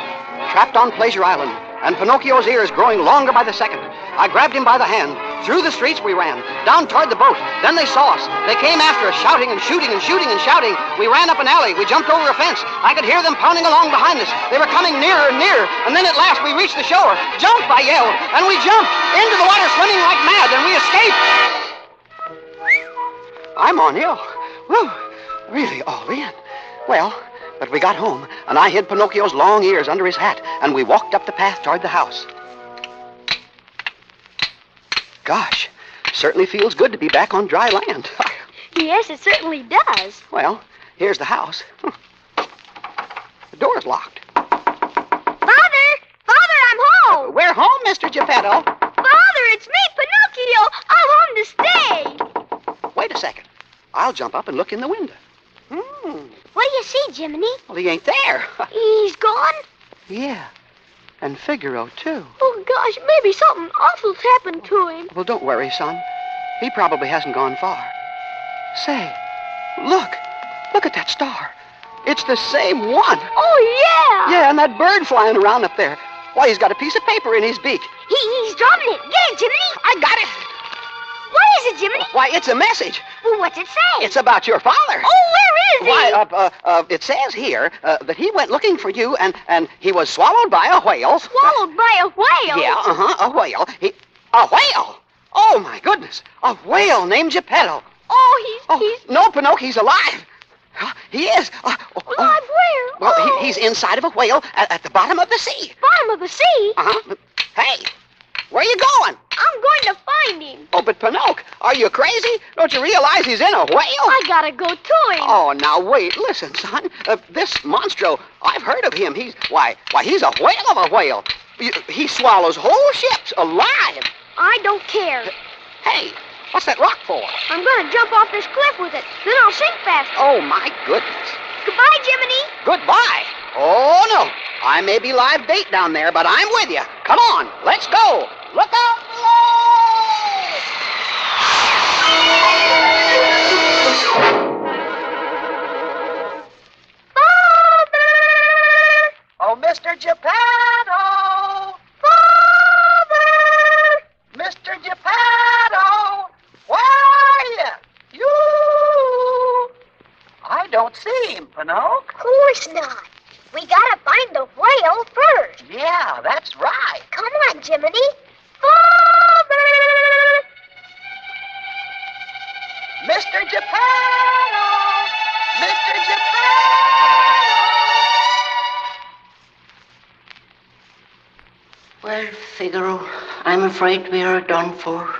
Trapped on Pleasure Island, and Pinocchio's ears growing longer by the second. I grabbed him by the hand. Through the streets we ran, down toward the boat. Then they saw us. They came after us, shouting and shooting and shooting and shouting. We ran up an alley. We jumped over a fence. I could hear them pounding along behind us. They were coming nearer and nearer. And then at last we reached the shore. Jump, I yelled. And we jumped into the water, swimming like mad, and we escaped. I'm on ill. Whew, really all in. Well, but we got home, and I hid Pinocchio's long ears under his hat, and we walked up the path toward the house. Gosh, certainly feels good to be back on dry land. Yes, it certainly does. Well, here's the house. The door's locked. Father! Father, I'm home! We're home, Mr. Geppetto. Father, it's me, Pinocchio! I'm home to stay! Wait a second. I'll jump up and look in the window. What do you see, Jiminy? Well, he ain't there. He's gone? Yeah, and Figaro, too. Oh, gosh, maybe something awful's happened to him. Well, don't worry, son. He probably hasn't gone far. Say, look. Look at that star. It's the same one. Oh, yeah! Yeah, and that bird flying around up there. Why, he's got a piece of paper in his beak. He's dropping it. Get it, Jiminy. I got it. What is it, Jiminy? Why, it's a message. Well, what's it say? It's about your father. Oh, where is he? Why, it says here that he went looking for you and he was swallowed by a whale. Swallowed by a whale? Yeah, a whale. A whale? Oh, my goodness. A whale named Geppetto. Oh, he's... No, Pinocchio, he's alive. He is. Alive where? Well, he's inside of a whale at the bottom of the sea. Bottom of the sea? Uh-huh. Hey, where are you going? I'm going to find him. Oh, but Pinocchio, are you crazy? Don't you realize he's in a whale? I gotta go to him. Oh, now wait, listen, son. This monstro, I've heard of him. He's a whale of a whale. He swallows whole ships alive. I don't care. Hey, what's that rock for? I'm gonna jump off this cliff with it. Then I'll sink faster. Oh, my goodness. Goodbye, Jiminy. Goodbye. Oh, no. I may be live bait down there, but I'm with you. Come on, let's go. Look out below! Father! Oh, Mr. Geppetto! Father! Mr. Geppetto! Where are you? I don't see him, Pinocchio. Of course not. We gotta find the whale first. Yeah, that's right. Come on, Jiminy. Father! Mr. Geppetto! Mr. Geppetto! Well, Figaro, I'm afraid we are done for.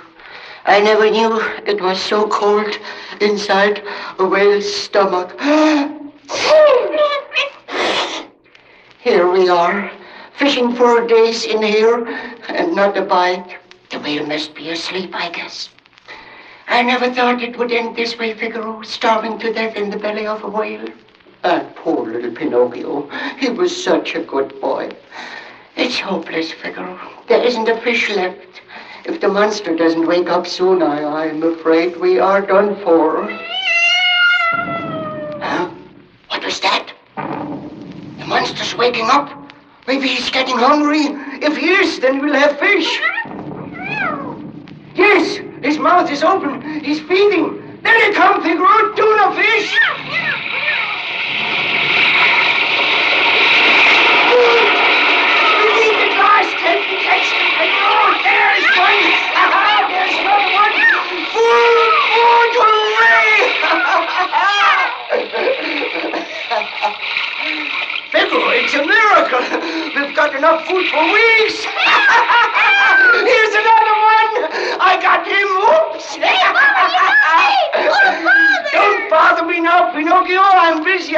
I never knew it was so cold inside a whale's stomach. Here we are, fishing for days in here, and not a bite. The whale must be asleep, I guess. I never thought it would end this way, Figaro, starving to death in the belly of a whale. And poor little Pinocchio, he was such a good boy. It's hopeless, Figaro. There isn't a fish left. If the monster doesn't wake up soon, I'm afraid we are done for. Huh? What was that? The monster's waking up. Maybe he's getting hungry. If he is, then we'll have fish. Yes, his mouth is open. He's feeding. There they come, Figaro. Tuna fish. Help me catch them, Figaro. There's one. Aha, there's another one. Food, hooray! Figaro, it's a miracle. We've got enough food for weeks. Here's another one. I got him. Oops. Don't bother me now, Pinocchio. I'm busy.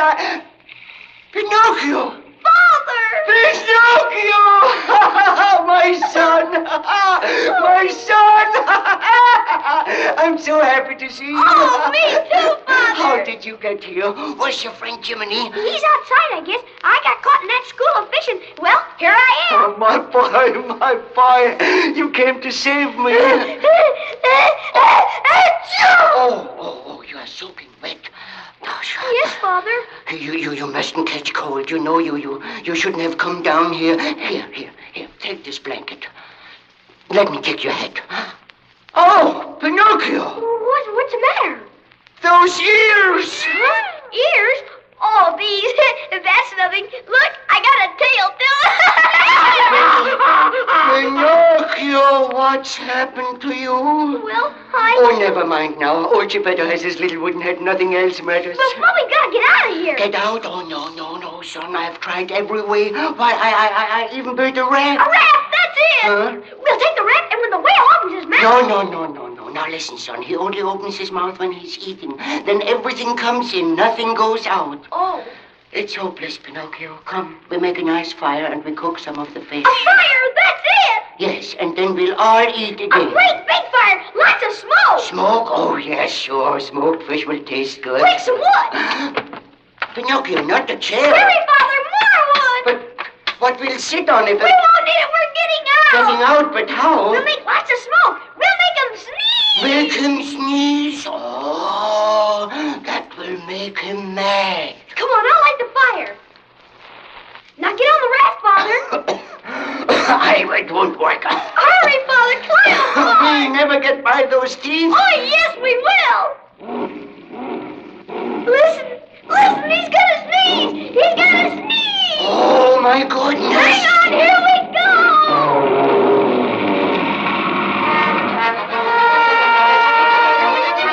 Pinocchio. Father! Pinocchio! My son! My son! I'm so happy to see you. Oh, me too, Father! How did you get here? Where's your friend Jiminy? He's outside, I guess. I got caught in that school of fishing. Well, here I am. Oh, my boy. You came to save me. Oh, you are soaking wet. Gosh. Yes, Father. You mustn't catch cold. You know you shouldn't have come down here. Here, take this blanket. Let me take your head. Oh, Pinocchio! What's the matter? Those ears! Huh? Ears? Oh, these. That's nothing. Look, I got a tail, too. Pinocchio, what's happened to you? Well, Oh, never mind now. Old Geppetto has his little wooden head. Nothing else matters. But we gotta get out of here. Get out? Oh, no, son. I've tried every way. Why, I even built a raft. A raft, that's it. Huh? We'll take the raft, and when the whale opens his mouth... No. Now listen, son. He only opens his mouth when he's eating. Then everything comes in. Nothing goes out. Oh. It's hopeless, Pinocchio. Come, we make a nice fire and we cook some of the fish. A fire, that's it. Yes, and then we'll all eat again. A great big fire, lots of smoke. Smoke? Oh, yes, sure. Smoked fish will taste good. Bring some wood. Pinocchio, not the chair. Hurry, Father, more wood. But what we'll sit on if We won't need it, we're getting out. Getting out, but how? We'll make lots of smoke. We'll make him sneeze. Make him sneeze? Oh, that will make him mad. Come on, I'll light the fire. Now get on the raft, Father. It won't work. Hurry, Father, climb. We'll never get by those thieves. Oh, yes, we will. Listen, he's gonna sneeze. He's gonna sneeze. Oh, my goodness. Hang on, here we go.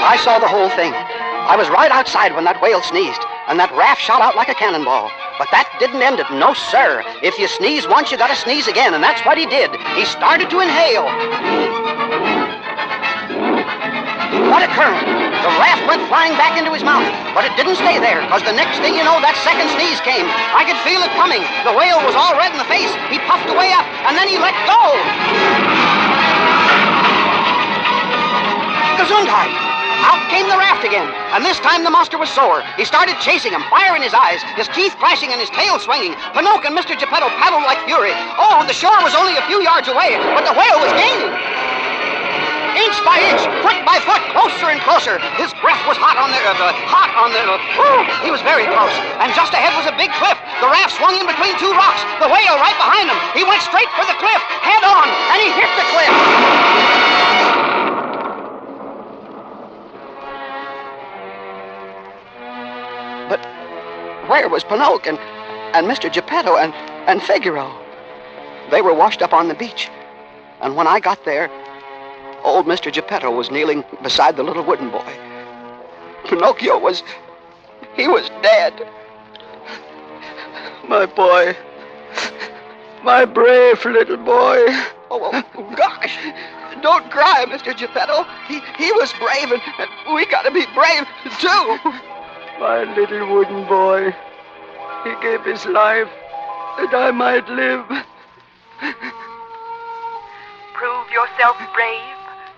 I saw the whole thing. I was right outside when that whale sneezed, and that raft shot out like a cannonball. But that didn't end it. No, sir. If you sneeze once, you gotta sneeze again, and that's what he did. He started to inhale. What a current! The raft went flying back into his mouth, but it didn't stay there, because the next thing you know, that second sneeze came. I could feel it coming. The whale was all red in the face. He puffed away up, and then he let go. Gesundheit! Out came the raft again, and this time the monster was sore. He started chasing him, fire in his eyes, his teeth flashing and his tail swinging. Pinocchio and Mr. Geppetto paddled like fury. Oh, the shore was only a few yards away, but the whale was gaining. Inch by inch, foot by foot, closer and closer. His breath was hot on the... he was very close. And just ahead was a big cliff. The raft swung in between two rocks. The whale right behind him. He went straight for the cliff, head on, and he hit the cliff. But where was Pinocchio and Mr. Geppetto and Figaro? They were washed up on the beach. And when I got there, old Mr. Geppetto was kneeling beside the little wooden boy. Pinocchio was dead. My boy. My brave little boy. Oh, gosh. Don't cry, Mr. Geppetto. He was brave, and we gotta be brave, too. My little wooden boy. He gave his life that I might live. Prove yourself brave,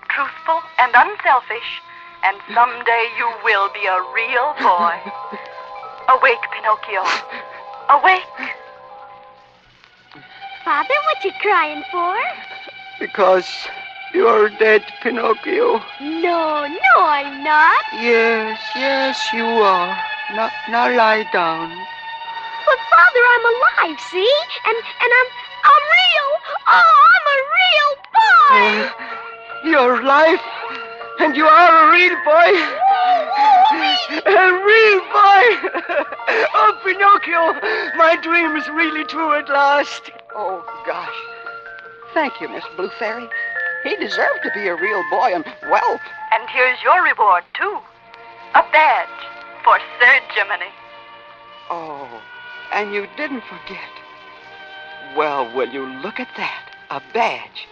truthful, and unselfish, and someday you will be a real boy. Awake, Pinocchio. Awake. Father, what you crying for? Because you're dead, Pinocchio. No, I'm not. Yes, you are. Now lie down. But Father, I'm alive, see? And I'm real. Oh, I'm a real boy. Your life, and you are a real boy. A real boy. Oh, Pinocchio, my dream is really true at last. Oh, gosh. Thank you, Miss Blue Fairy. He deserved to be a real boy, and, well... And here's your reward, too. A badge for surgery. Oh, and you didn't forget. Well, will you look at that? A badge.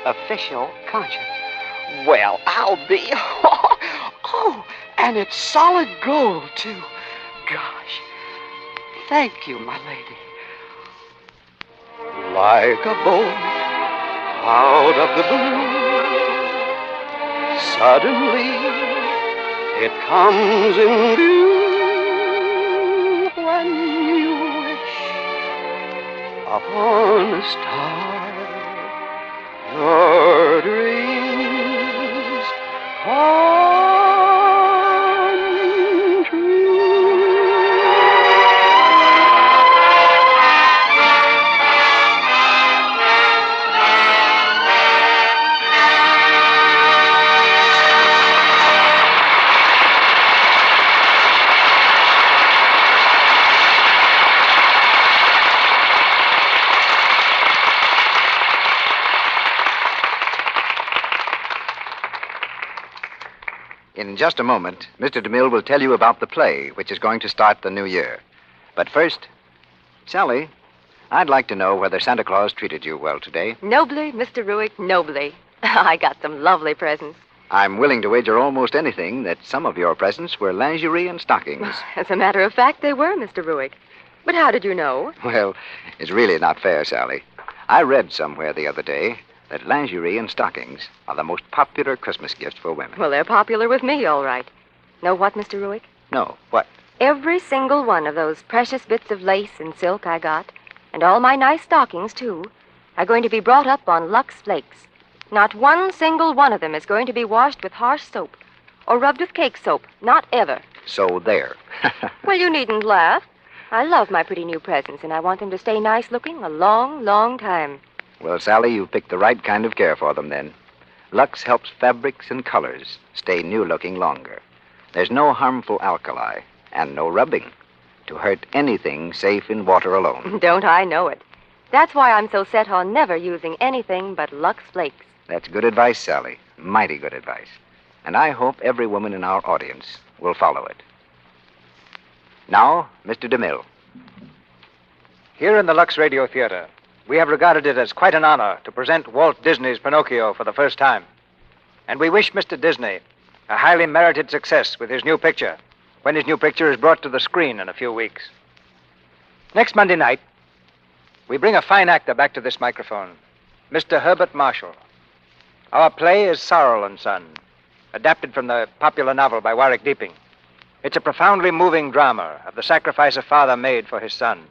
Official conscience. Well, I'll be... Oh, and it's solid gold, too. Gosh. Thank you, my lady. Like a bolt out of the blue, suddenly it comes in view when you wish upon a star. Your dreams come true. In just a moment, Mr. DeMille will tell you about the play, which is going to start the new year. But first, Sally, I'd like to know whether Santa Claus treated you well today. Nobly, Mr. Ruick, nobly. I got some lovely presents. I'm willing to wager almost anything that some of your presents were lingerie and stockings. As a matter of fact, they were, Mr. Ruick. But how did you know? Well, it's really not fair, Sally. I read somewhere the other day that lingerie and stockings are the most popular Christmas gifts for women. Well, they're popular with me, all right. Know what, Mr. Ruick? No, what? Every single one of those precious bits of lace and silk I got, and all my nice stockings, too, are going to be brought up on Lux Flakes. Not one single one of them is going to be washed with harsh soap or rubbed with cake soap. Not ever. So there. Well, you needn't laugh. I love my pretty new presents, and I want them to stay nice looking a long, long time. Well, Sally, you've picked the right kind of care for them, then. Lux helps fabrics and colors stay new-looking longer. There's no harmful alkali and no rubbing to hurt anything safe in water alone. Don't I know it? That's why I'm so set on never using anything but Lux Flakes. That's good advice, Sally. Mighty good advice. And I hope every woman in our audience will follow it. Now, Mr. DeMille. Here in the Lux Radio Theater, we have regarded it as quite an honor to present Walt Disney's Pinocchio for the first time. And we wish Mr. Disney a highly merited success with his new picture, when his new picture is brought to the screen in a few weeks. Next Monday night, we bring a fine actor back to this microphone, Mr. Herbert Marshall. Our play is Sorrel and Son, adapted from the popular novel by Warwick Deeping. It's a profoundly moving drama of the sacrifice a father made for his son.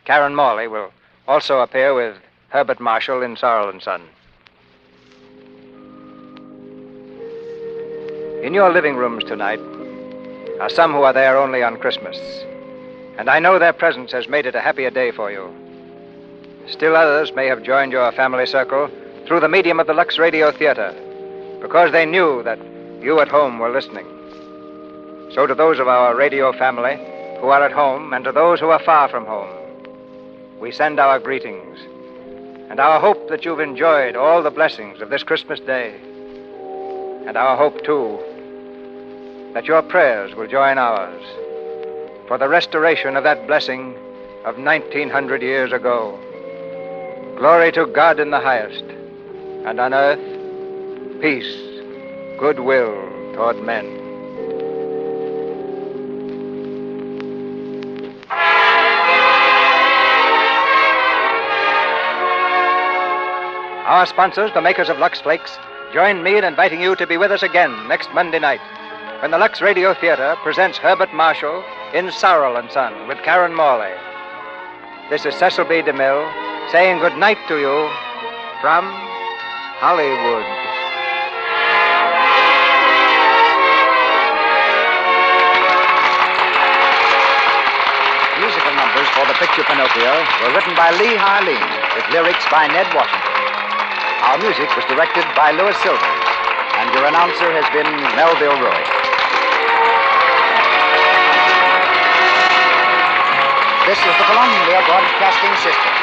Karen Morley will also appear with Herbert Marshall in Sorrel and Son. In your living rooms tonight are some who are there only on Christmas, and I know their presence has made it a happier day for you. Still others may have joined your family circle through the medium of the Lux Radio Theater, because they knew that you at home were listening. So to those of our radio family who are at home and to those who are far from home, we send our greetings and our hope that you've enjoyed all the blessings of this Christmas day. And our hope, too, that your prayers will join ours for the restoration of that blessing of 1900 years ago. Glory to God in the highest, and on earth, peace, goodwill toward men. Our sponsors, the makers of Lux Flakes, join me in inviting you to be with us again next Monday night when the Lux Radio Theater presents Herbert Marshall in Sorrel and Son with Karen Morley. This is Cecil B. DeMille saying good night to you from Hollywood. Musical numbers for the picture Pinocchio were written by Lee Harleen with lyrics by Ned Washington. Our music was directed by Louis Silvers, and your announcer has been Melville Roy. This is the Columbia Broadcasting System.